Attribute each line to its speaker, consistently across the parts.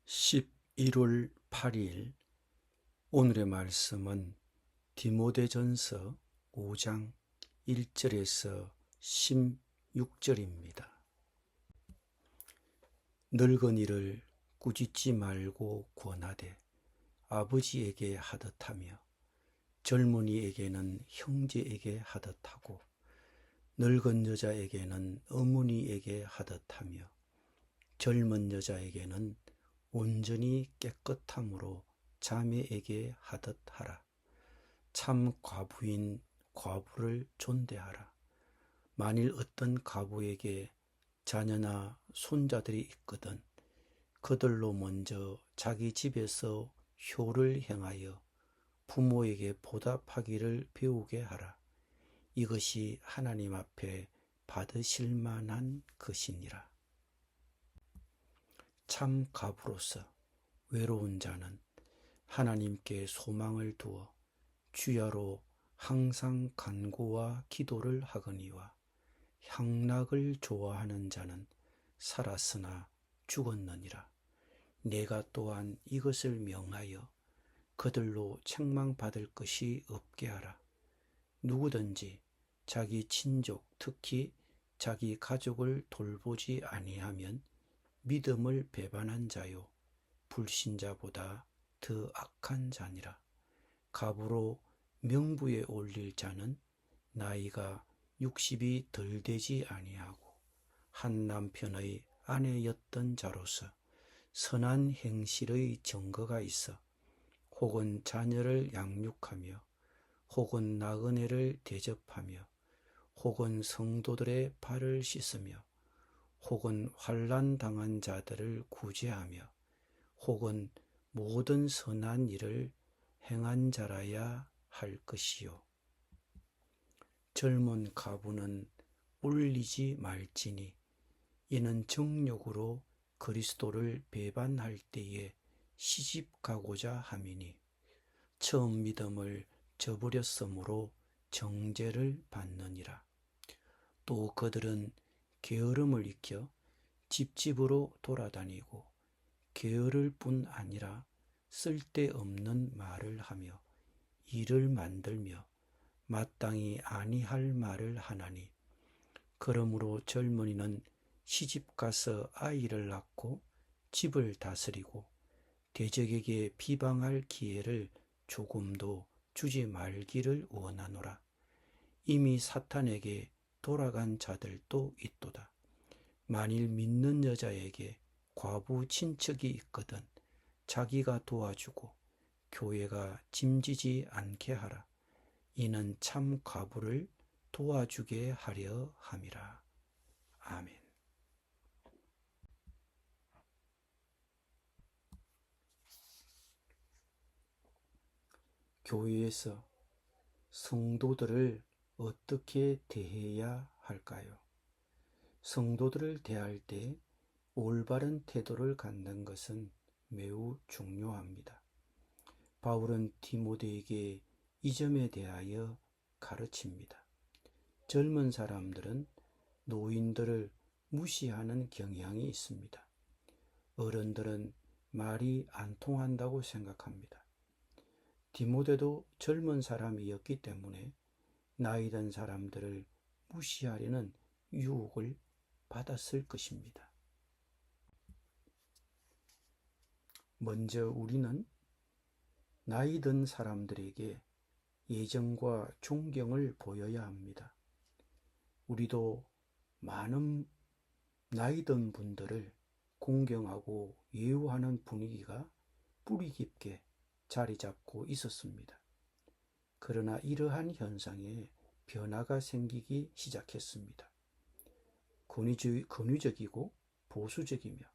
Speaker 1: 11월 8일 오늘의 말씀은 디모데전서 5장 1절에서 16절입니다. 늙은이를 꾸짖지 말고 권하되 아버지에게 하듯하며 젊은이에게는 형제에게 하듯하고 늙은 여자에게는 어머니에게 하듯하며 젊은 여자에게는 온전히 깨끗함으로 자매에게 하듯 하라. 참 과부인 과부를 존대하라. 만일 어떤 과부에게 자녀나 손자들이 있거든 그들로 먼저 자기 집에서 효를 행하여 부모에게 보답하기를 배우게 하라. 이것이 하나님 앞에 받으실 만한 것이니라. 참 과부로서 외로운 자는 하나님께 소망을 두어 주야로 항상 간구와 기도를 하거니와 향락을 좋아하는 자는 살았으나 죽었느니라. 내가 또한 이것을 명하여 그들로 책망받을 것이 없게 하라. 누구든지 자기 친족 특히 자기 가족을 돌보지 아니하면 믿음을 배반한 자요 불신자보다 더 악한 자니라. 갑으로 명부에 올릴 자는 나이가 60이 덜 되지 아니하고 한 남편의 아내였던 자로서 선한 행실의 증거가 있어 혹은 자녀를 양육하며 혹은 나그네를 대접하며 혹은 성도들의 발을 씻으며 혹은 환난 당한 자들을 구제하며 혹은 모든 선한 일을 행한 자라야 할 것이요. 젊은 과부는 울리지 말지니 이는 정욕으로 그리스도를 배반할 때에 시집가고자 함이니 처음 믿음을 저버렸으므로 정죄를 받느니라. 또 그들은 게으름을 익혀 집집으로 돌아다니고 게으를 뿐 아니라 쓸데없는 말을 하며 일을 만들며 마땅히 아니할 말을 하나니 그러므로 젊은이는 시집가서 아이를 낳고 집을 다스리고 대적에게 비방할 기회를 조금도 주지 말기를 원하노라. 이미 사탄에게 돌아간 자들도 있도다. 만일 믿는 여자에게 과부 친척이 있거든 자기가 도와주고 교회가 짐지지 않게 하라. 이는 참 과부를 도와주게 하려 함이라. 아멘. 교회에서 성도들을 어떻게 대해야 할까요? 성도들을 대할 때 올바른 태도를 갖는 것은 매우 중요합니다. 바울은 디모데에게 이 점에 대하여 가르칩니다. 젊은 사람들은 노인들을 무시하는 경향이 있습니다. 어른들은 말이 안 통한다고 생각합니다. 디모데도 젊은 사람이었기 때문에 나이 든 사람들을 무시하려는 유혹을 받았을 것입니다. 먼저 우리는 나이 든 사람들에게 예정과 존경을 보여야 합니다. 우리도 많은 나이 든 분들을 공경하고 예우하는 분위기가 뿌리 깊게 자리 잡고 있었습니다. 그러나 이러한 현상에 변화가 생기기 시작했습니다. 권위적이고 보수적이며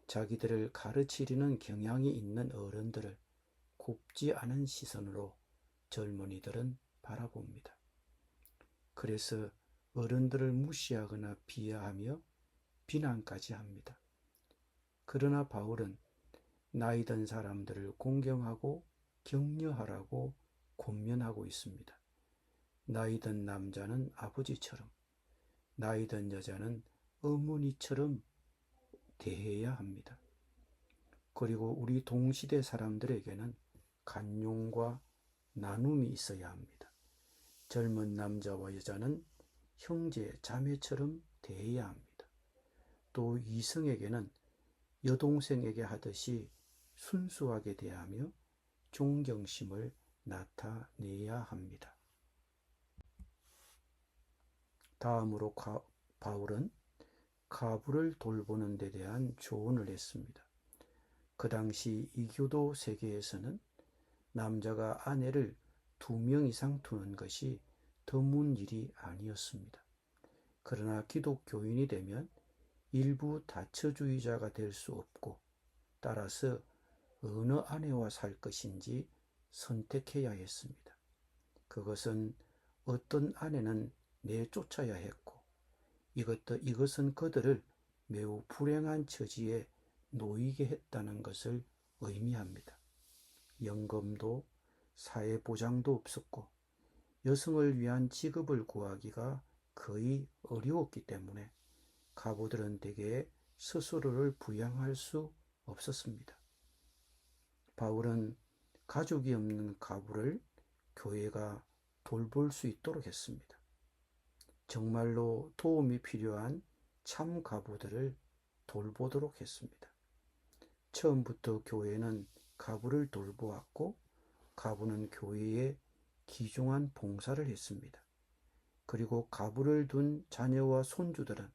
Speaker 1: 자기들을 가르치려는 경향이 있는 어른들을 곱지 않은 시선으로 젊은이들은 바라봅니다. 그래서 어른들을 무시하거나 비하하며 비난까지 합니다. 그러나 바울은 나이 든 사람들을 공경하고 격려하라고 권면하고 있습니다. 나이 든 남자는 아버지처럼, 나이 든 여자는 어머니처럼 대해야 합니다. 그리고 우리 동시대 사람들에게는 간용과 나눔이 있어야 합니다. 젊은 남자와 여자는 형제, 자매처럼 대해야 합니다. 또 이성에게는 여동생에게 하듯이 순수하게 대하며 존경심을 나타내야 합니다. 다음으로 바울은 가부를 돌보는 데 대한 조언을 했습니다. 그 당시 이교도 세계에서는 남자가 아내를 2명 이상 두는 것이 드문 일이 아니었습니다. 그러나 기독교인이 되면 일부 다처주의자가 될 수 없고, 따라서 어느 아내와 살 것인지 선택해야 했습니다. 그것은 어떤 아내는 내쫓아야 했고, 이것은 그들을 매우 불행한 처지에 놓이게 했다는 것을 의미합니다. 연금도 사회보장도 없었고, 여성을 위한 직업을 구하기가 거의 어려웠기 때문에 가부들은 대개 스스로를 부양할 수 없었습니다. 바울은 가족이 없는 가부를 교회가 돌볼 수 있도록 했습니다. 정말로 도움이 필요한 참 가부들을 돌보도록 했습니다. 처음부터 교회는 가부를 돌보았고, 가부는 교회에 귀중한 봉사를 했습니다. 그리고 가부를 둔 자녀와 손주들은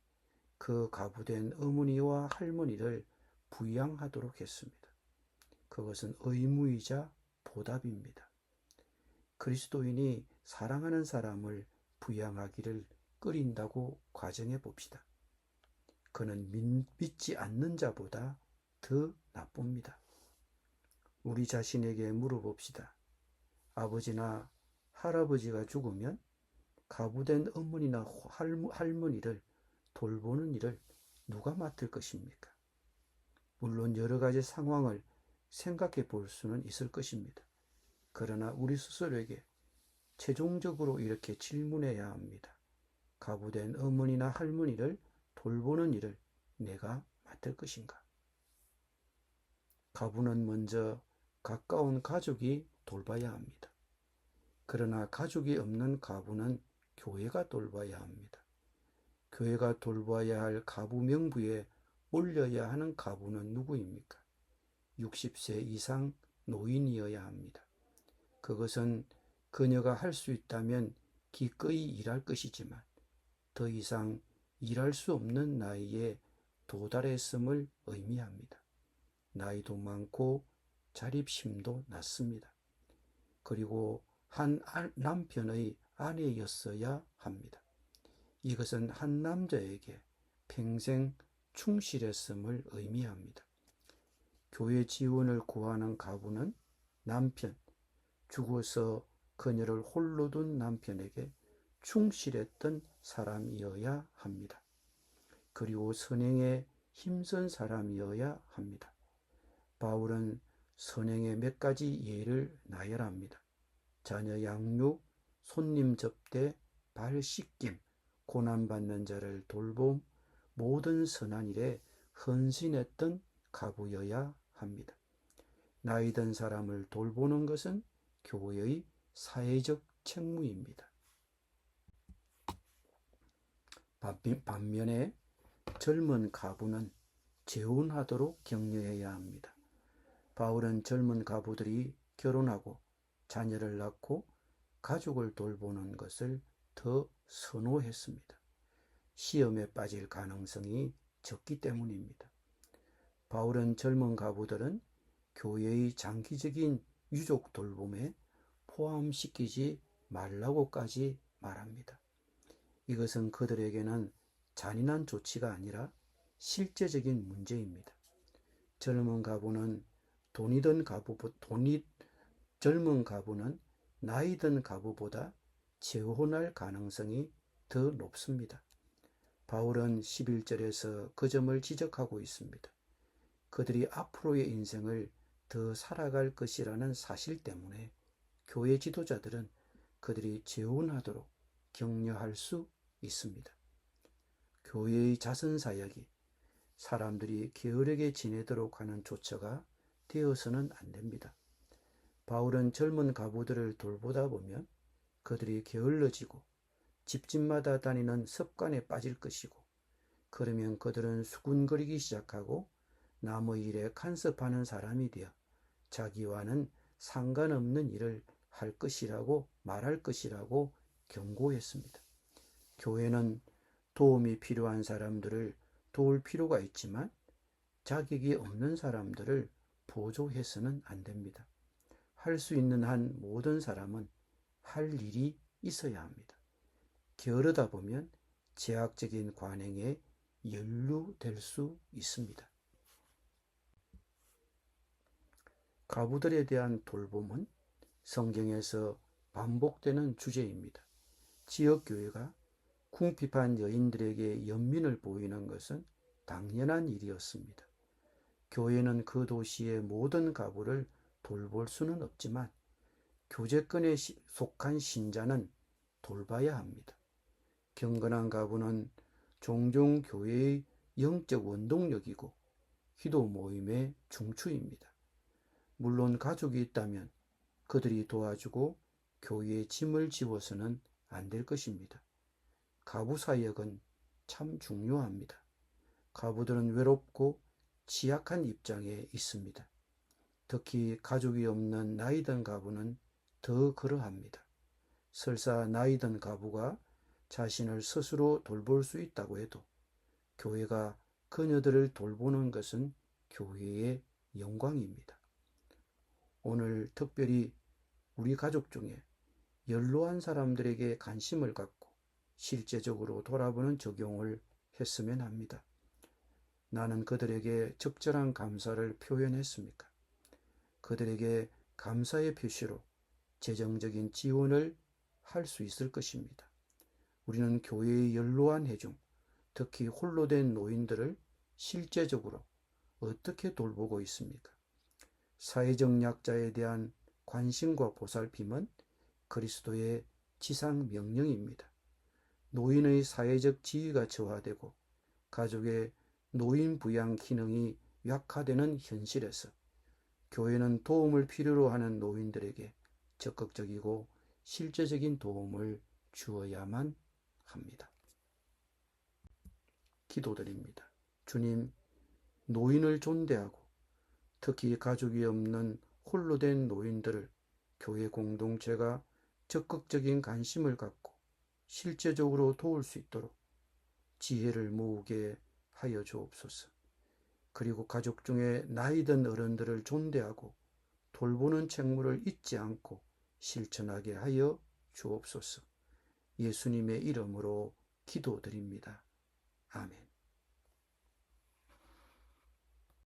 Speaker 1: 그 가부된 어머니와 할머니를 부양하도록 했습니다. 그것은 의무이자 보답입니다. 그리스도인이 사랑하는 사람을 부양하기를 끓인다고 가정해 봅시다. 그는 믿지 않는 자보다 더 나쁩니다. 우리 자신에게 물어봅시다. 아버지나 할아버지가 죽으면 가부된 어머니나 할머니를 돌보는 일을 누가 맡을 것입니까? 물론 여러 가지 상황을 생각해 볼 수는 있을 것입니다. 그러나 우리 스스로에게 최종적으로 이렇게 질문해야 합니다. 가부된 어머니나 할머니를 돌보는 일을 내가 맡을 것인가? 가부는 먼저 가까운 가족이 돌봐야 합니다. 그러나 가족이 없는 가부는 교회가 돌봐야 합니다. 교회가 돌봐야 할 가부 명부에 올려야 하는 가부는 누구입니까? 60세 이상 노인이어야 합니다. 그것은 그녀가 할 수 있다면 기꺼이 일할 것이지만 더 이상 일할 수 없는 나이에 도달했음을 의미합니다. 나이도 많고 자립심도 낮습니다. 그리고 한 남편의 아내였어야 합니다. 이것은 한 남자에게 평생 충실했음을 의미합니다. 교회 지원을 구하는 가부는 남편, 죽어서 그녀를 홀로 둔 남편에게 충실했던 사람이어야 합니다. 그리고 선행에 힘쓴 사람이어야 합니다. 바울은 선행의 몇 가지 예를 나열합니다. 자녀 양육, 손님 접대, 발 씻김, 고난받는 자를 돌봄, 모든 선한 일에 헌신했던 가부여야 합니다. 나이 든 사람을 돌보는 것은 교회의 사회적 책무입니다. 반면에 젊은 가부는 재혼하도록 격려해야 합니다. 바울은 젊은 가부들이 결혼하고 자녀를 낳고 가족을 돌보는 것을 더 선호했습니다. 시험에 빠질 가능성이 적기 때문입니다. 바울은 젊은 가부들은 교회의 장기적인 유족 돌봄에 포함시키지 말라고까지 말합니다. 이것은 그들에게는 잔인한 조치가 아니라 실제적인 문제입니다. 젊은 가부는 나이 든 가부보다 재혼할 가능성이 더 높습니다. 바울은 11절에서 그 점을 지적하고 있습니다. 그들이 앞으로의 인생을 더 살아갈 것이라는 사실 때문에 교회 지도자들은 그들이 재혼하도록 격려할 수 있습니다. 교회의 자선사역이 사람들이 게으르게 지내도록 하는 조처가 되어서는 안 됩니다. 바울은 젊은 가부들을 돌보다 보면 그들이 게을러지고 집집마다 다니는 습관에 빠질 것이고, 그러면 그들은 수군거리기 시작하고 남의 일에 간섭하는 사람이 되어 자기와는 상관없는 일을 할 것이라고 말할 것이라고 경고했습니다. 교회는 도움이 필요한 사람들을 도울 필요가 있지만 자격이 없는 사람들을 보조해서는 안 됩니다. 할 수 있는 한 모든 사람은 할 일이 있어야 합니다. 게으르다 보면 제약적인 관행에 연루될 수 있습니다. 가부들에 대한 돌봄은 성경에서 반복되는 주제입니다. 지역교회가 궁핍한 여인들에게 연민을 보이는 것은 당연한 일이었습니다. 교회는 그 도시의 모든 가부를 돌볼 수는 없지만 교제권에 속한 신자는 돌봐야 합니다. 경건한 가부는 종종 교회의 영적 원동력이고 기도 모임의 중추입니다. 물론 가족이 있다면 그들이 도와주고 교회의 짐을 지워서는 안 될 것입니다. 가부 사역은 참 중요합니다. 가부들은 외롭고 취약한 입장에 있습니다. 특히 가족이 없는 나이 든 가부는 더 그러합니다. 설사 나이 든 가부가 자신을 스스로 돌볼 수 있다고 해도 교회가 그녀들을 돌보는 것은 교회의 영광입니다. 오늘 특별히 우리 가족 중에 연로한 사람들에게 관심을 갖고 실제적으로 돌아보는 적용을 했으면 합니다. 나는 그들에게 적절한 감사를 표현했습니까? 그들에게 감사의 표시로 재정적인 지원을 할 수 있을 것입니다. 우리는 교회의 연로한 회중, 특히 홀로 된 노인들을 실제적으로 어떻게 돌보고 있습니까? 사회적 약자에 대한 관심과 보살핌은 그리스도의 지상 명령입니다. 노인의 사회적 지위가 저하되고 가족의 노인 부양 기능이 약화되는 현실에서 교회는 도움을 필요로 하는 노인들에게 적극적이고 실제적인 도움을 주어야만 합니다. 기도드립니다. 주님, 노인을 존대하고 특히 가족이 없는 홀로 된 노인들을 교회 공동체가 적극적인 관심을 갖고 실제적으로 도울 수 있도록 지혜를 모으게 하여 주옵소서. 그리고 가족 중에 나이 든 어른들을 존대하고 돌보는 책무를 잊지 않고 실천하게 하여 주옵소서. 예수님의 이름으로 기도드립니다. 아멘.